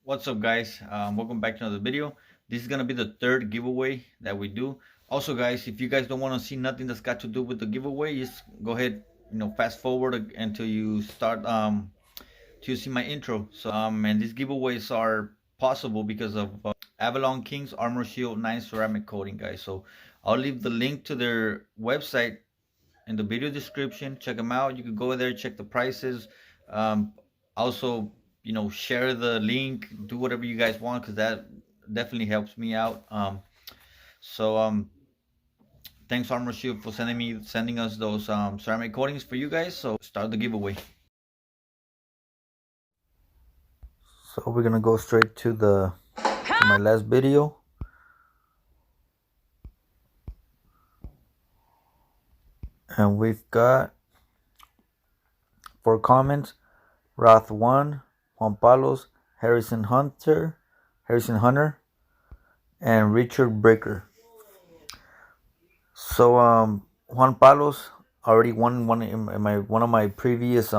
What's up, guys? Welcome back to another video. This is gonna be the third giveaway that we do. Also, guys, if you guys don't want to see nothing that's got to do with the giveaway, just go ahead, fast forward until you start to see my intro. And these giveaways are possible because of Avalon King's Armor Shield 9 ceramic coating, guys. So I'll leave the link to their website in the video description. Check them out. You can go there, check the prices. Also, share the link, do whatever you guys want, because that definitely helps me out. So thanks Armor Shield for sending us those ceramic coatings for you guys. So start the giveaway. So we're gonna go straight to my last video. And we've got 4 comments: Roth 1, Juan Palos, Harrison Hunter, and Richard Breaker. So Juan Palos already won one of my previous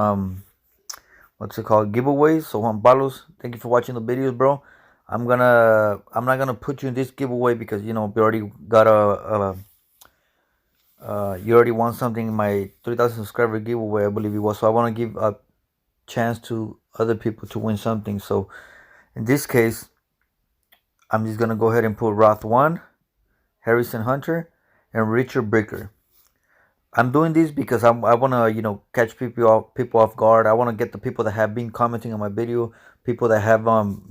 giveaways. So Juan Palos, thank you for watching the videos, bro. I'm not gonna put you in this giveaway because you already got you already won something in my 3,000 subscriber giveaway, I believe it was. So I want to give a chance to other people to win something. So in this case, I'm just gonna go ahead and put Roth 1, Harrison Hunter, and Richard Breaker. I'm doing this because I want to catch people off guard. I want to get the people that have been commenting on my video, people that have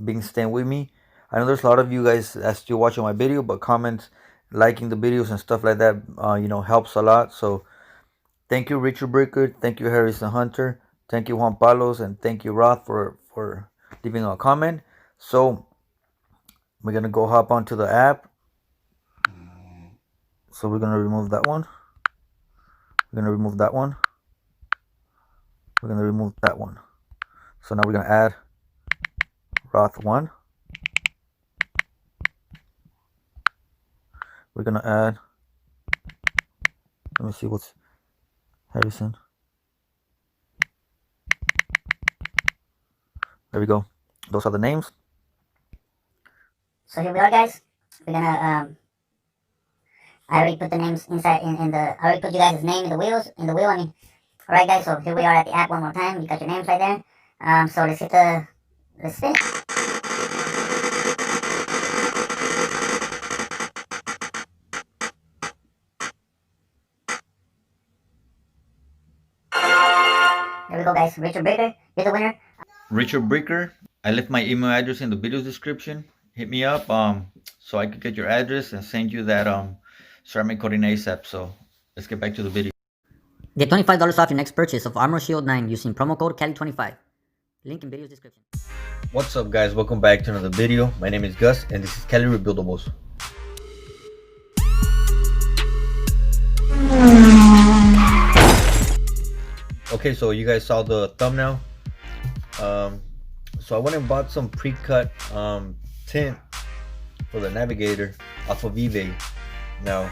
been staying with me. I know there's a lot of you guys that still watching my video, but comments, liking the videos and stuff like that helps a lot. So thank you, Richard Breaker, thank you, Harrison Hunter, thank you, Juan Palos, and thank you, Roth, for leaving a comment. So we're gonna go hop onto the app. So we're gonna remove that one. We're gonna remove that one. We're gonna remove that one. So now we're gonna add Roth 1. We're gonna add, let me see what's Harrison. There we go. Those are the names. So here we are, guys. We're gonna I already put the names inside I already put you guys' name in the wheel. Alright, guys, so here we are at the app one more time. You got your names right there. So let's spin. There we go, guys. Richard Breaker, you're the winner. Richard Breaker, I left my email address in the video description. Hit me up so I could get your address and send you that ceramic coating ASAP. So let's get back to the video. Get $25 off your next purchase of Armor Shield 9 using promo code Cali25. Link in video description. What's up, guys? Welcome back to another video. My name is Gus and this is Cali Rebuildables. Okay, so you guys saw the thumbnail. So I went and bought some pre-cut tint for the navigator off of eBay. Now,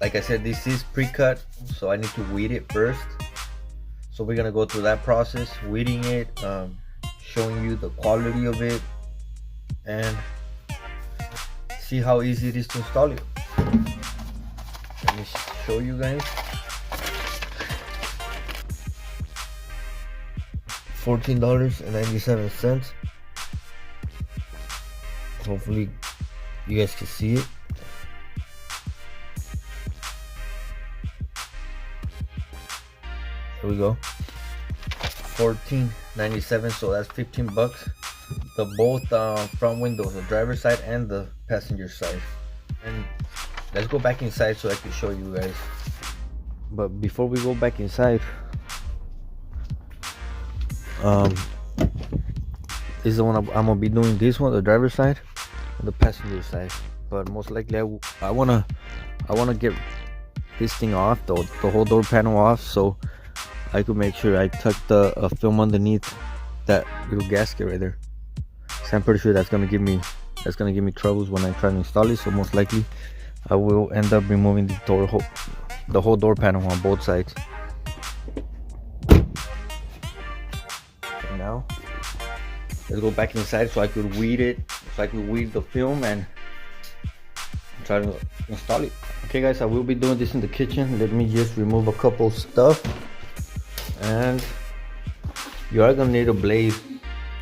like I said, this is pre-cut, so I need to weed it first. So we're gonna go through that process, weeding it, showing you the quality of it, and see how easy it is to install it. Let me show you guys. $14.97. Hopefully you guys can see it. Here we go. $14.97, so that's 15 bucks. The both front windows, the driver's side and the passenger side. And let's go back inside so I can show you guys. But before we go back inside, this is the one I'm gonna be doing. This one, the driver's side and the passenger side. But most likely I wanna get this thing off, the whole door panel off, so I could make sure I tuck the film underneath that little gasket right there. So I'm pretty sure that's gonna give me troubles when I try to install it. So most likely I will end up removing the whole door panel on both sides. now let's go back inside so I could weed it, so I could weed the film and try to install it. Okay guys, I will be doing this in the kitchen. Let me just remove a couple stuff, and you are gonna need a blade,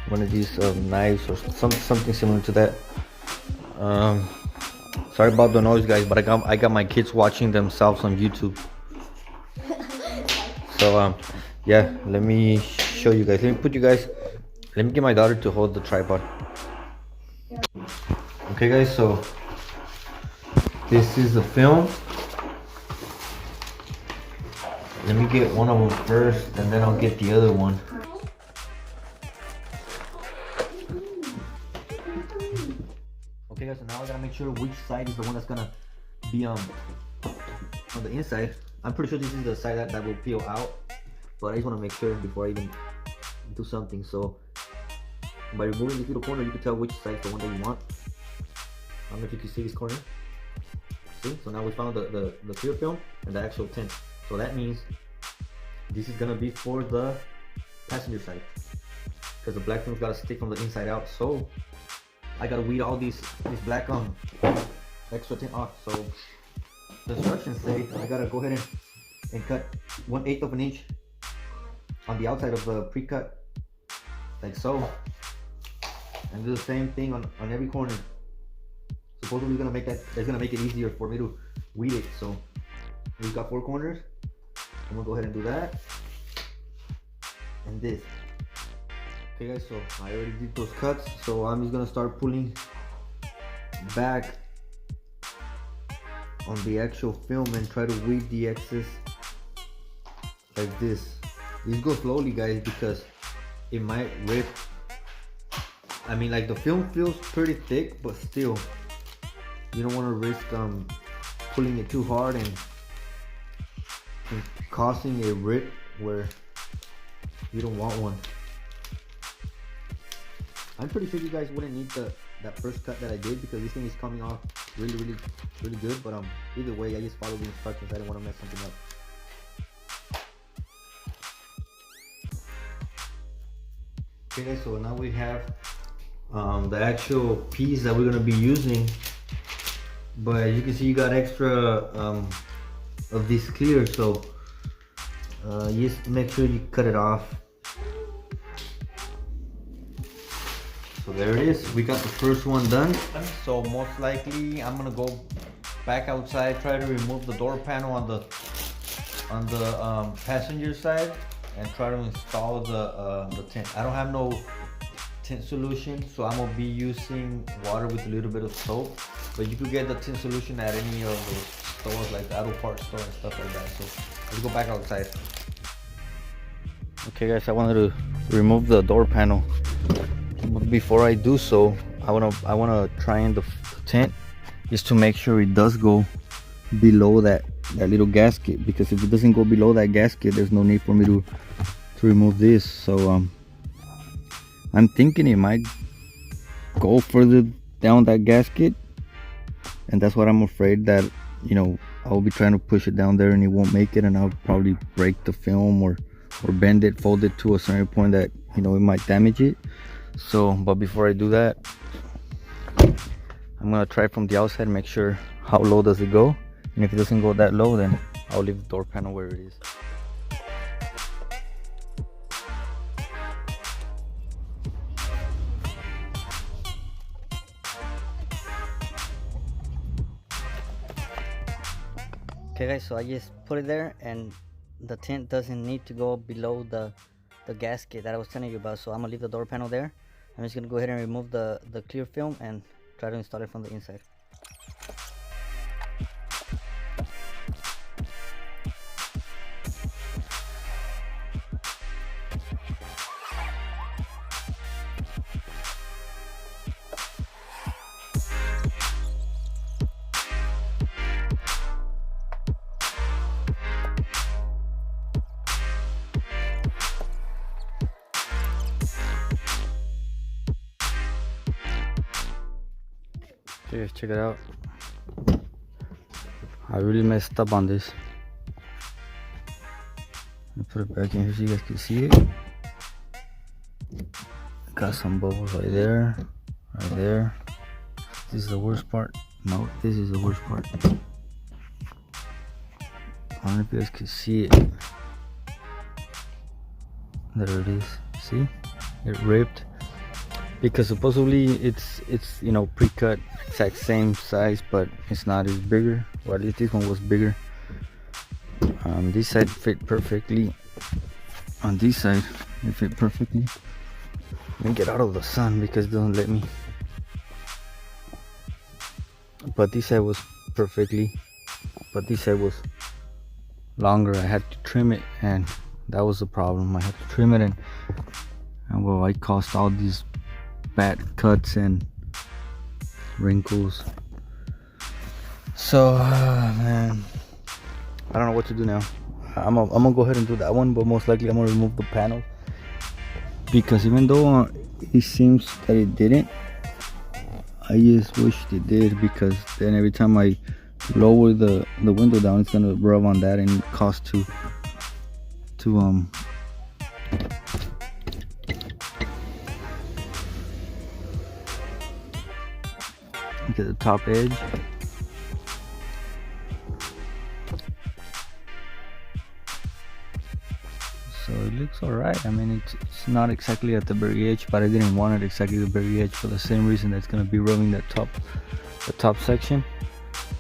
one of these knives or something similar to that. Sorry about the noise guys, but I got my kids watching themselves on YouTube. So yeah, let me show you guys. Let me get my daughter to hold the tripod. Okay guys, so this is the film. Let me get one of them first, and then I'll get the other one. Okay guys, so now I gotta make sure which side is the one that's gonna be on the inside. I'm pretty sure this is the side that will peel out, but I just want to make sure before I even do something. So by removing this little corner, you can tell which side is the one that you want. I don't know if you can see this corner. See? So now we found the clear film and the actual tint. So that means this is gonna be for the passenger side, because the black film's gotta stick from the inside out. So I gotta weed all these black extra tint off. So the instructions say I gotta go ahead and cut 1/8 of an inch on the outside of the pre-cut, like so, and do the same thing on every corner. Supposedly that's gonna make it easier for me to weed it. So we've got 4 corners. I'm gonna go ahead and do that and this. Okay guys, so I already did those cuts, so I'm just gonna start pulling back on the actual film and try to weed the excess like this. These go slowly guys, because it might rip. I mean, like, the film feels pretty thick, but still you don't want to risk pulling it too hard and causing a rip where you don't want one. I'm pretty sure you guys wouldn't need that first cut that I did, because this thing is coming off really good. But either way, I just followed the instructions. I didn't want to mess something up. Okay guys, so now we have the actual piece that we're gonna be using. But as you can see, you got extra of this clear, so just make sure you cut it off. So there it is. We got the first one done. So most likely I'm gonna go back outside, try to remove the door panel on the passenger side, and try to install the tint. I don't have no tint solution, so I'm gonna be using water with a little bit of soap. But you could get the tint solution at any of those stores, like the Avalon store and stuff like that. So let's go back outside. Okay guys, I wanted to remove the door panel. But before I do so, I wanna try in the tint just to make sure it does go below that little gasket, because if it doesn't go below that gasket, there's no need for me to remove this. So I'm thinking it might go further down that gasket, and that's what I'm afraid that, you know, I'll be trying to push it down there and it won't make it, and I'll probably break the film or bend it, fold it to a certain point that, you know, it might damage it. So, but before I do that, I'm gonna try from the outside and make sure how low does it go, and if it doesn't go that low, then I'll leave the door panel where it is. Okay guys, so I just put it there, and the tint doesn't need to go below the gasket that I was telling you about. So I'm gonna leave the door panel there. I'm just gonna go ahead and remove the clear film and try to install it from the inside. Okay guys, check it out. I really messed up on this. I put it back in here so you guys can see it. got some bubbles right there, right there. This is the worst part. No, this is the worst part. I don't know if you guys can see it. There it is. See, it ripped because supposedly it's you know pre-cut, exact same size, but it's not. It's bigger. Well, at least this one was bigger. This side fit perfectly. On this side, it fit perfectly. Let me get out of the sun because it doesn't let me. But this side was perfectly. But this side was longer. I had to trim it, and that was the problem. I had to trim it, and well, I caused all these bad cuts and wrinkles. So man, I don't know what to do now. I'm gonna go ahead and do that one, but most likely I'm gonna remove the panel because even though it seems that it didn't, I just wished it did, because then every time I lower the window down, it's gonna rub on that and cause to get the top edge. So it looks alright. I mean, it's not exactly at the very edge, but I didn't want it exactly the very edge for the same reason that's gonna be rubbing that the top section,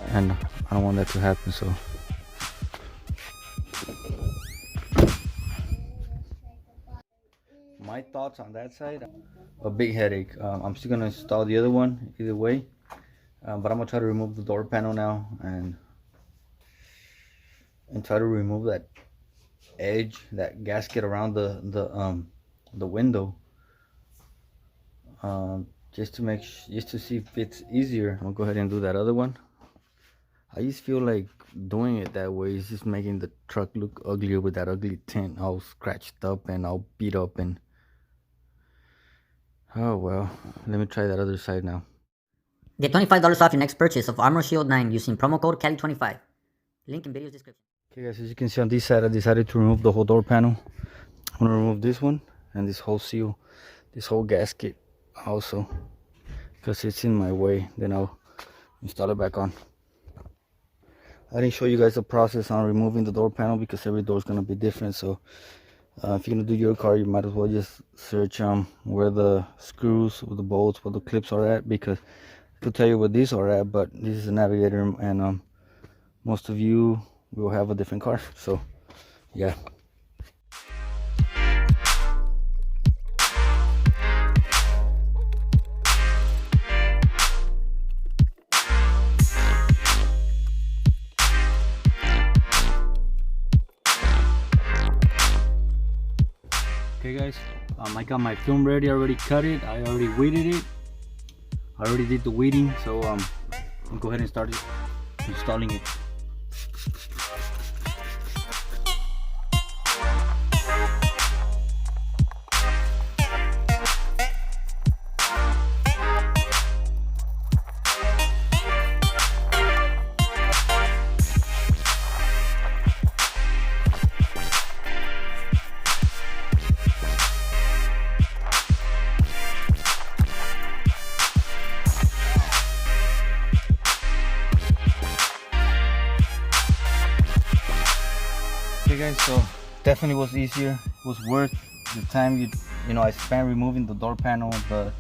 and I don't want that to happen. So my thoughts on that side, a big headache. I'm still gonna install the other one either way, but I'm gonna try to remove the door panel now and try to remove that edge, that gasket around the window, just to see if it's easier. I'm gonna go ahead and do that other one. I just feel like doing it that way is just making the truck look uglier with that ugly tint, all scratched up and all beat up. And oh well, let me try that other side now. Get $25 off your next purchase of Armor Shield 9 using promo code Cali25. Link in video's description. Okay guys, as you can see on this side, I decided to remove the whole door panel. I'm gonna remove this one and this whole seal, this whole gasket also, because it's in my way. Then I'll install it back on. I didn't show you guys the process on removing the door panel because every door is gonna be different. So if you're gonna do your car, you might as well just search where the screws, where the bolts, where the clips are at, because I could tell you where these are at, but this is a Navigator, and most of you will have a different car. So yeah. Okay guys, I got my film ready. I already cut it, I already weeded it, I already did the weeding. So I'll go ahead and start installing it. Okay guys, so definitely was easier. It was worth the time you know I spent removing the door panel. But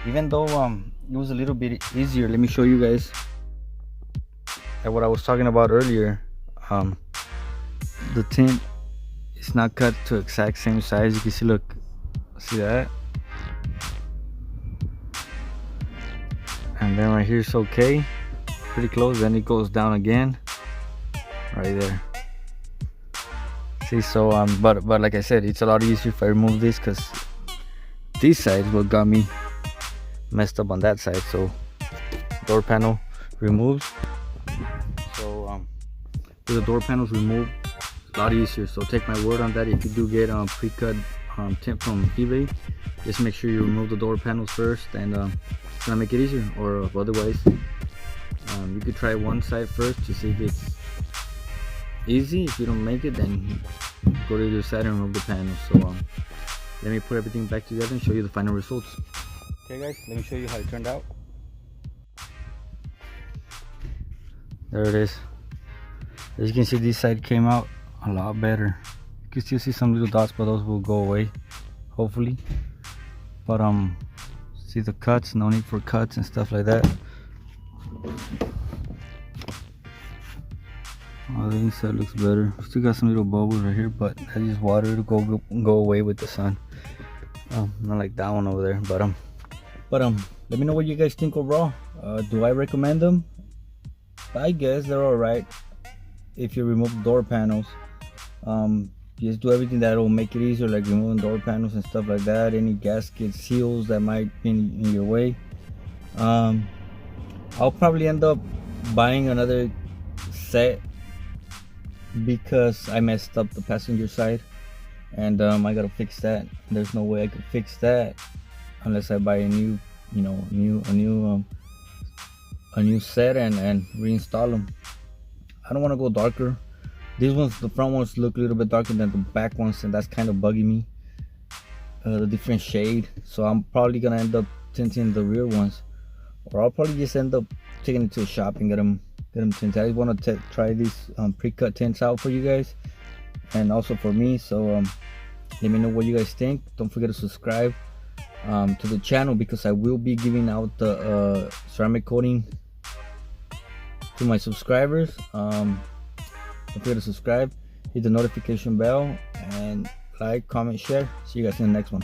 even though it was a little bit easier, let me show you guys what I was talking about earlier. The tint is not cut to exact same size. You can see, look, see that? And then right here it's okay, pretty close. Then it goes down again right there. See, so but like I said, it's a lot easier if I remove this, because this side is what got me messed up on that side. So door panel removed. So with the door panels removed, it's a lot easier. So take my word on that. If you do get pre-cut tint from eBay, just make sure you remove the door panels first, and it's gonna make it easier. Or otherwise, you could try one side first to see if it's easy. If you don't make it, then go to the other side and remove the panels. So let me put everything back together and show you the final results. Okay guys, let me show you how it turned out. There it is. As you can see, this side came out a lot better. You can still see some little dots, but those will go away, hopefully. But see the cuts, no need for cuts and stuff like that. Oh, the inside looks better. Still got some little bubbles right here, but I just water to go away with the sun. Not like that one over there, but let me know what you guys think overall. Do I recommend them? I guess they're alright if you remove door panels. Just do everything that will make it easier, like removing door panels and stuff like that, any gasket seals that might be in your way. I'll probably end up buying another set because I messed up the passenger side, and I gotta fix that. There's no way I could fix that unless I buy a new, a new set and reinstall them. I don't want to go darker. These ones, the front ones, look a little bit darker than the back ones, and that's kind of bugging me. The different shade. So I'm probably gonna end up tinting the rear ones, or I'll probably just end up taking it to a shop and get them tinted. I just want to try these pre-cut tints out for you guys, and also for me. So let me know what you guys think. Don't forget to subscribe to the channel, because I will be giving out the ceramic coating to my subscribers. Don't forget to subscribe, hit the notification bell, and like, comment, share. See you guys in the next one.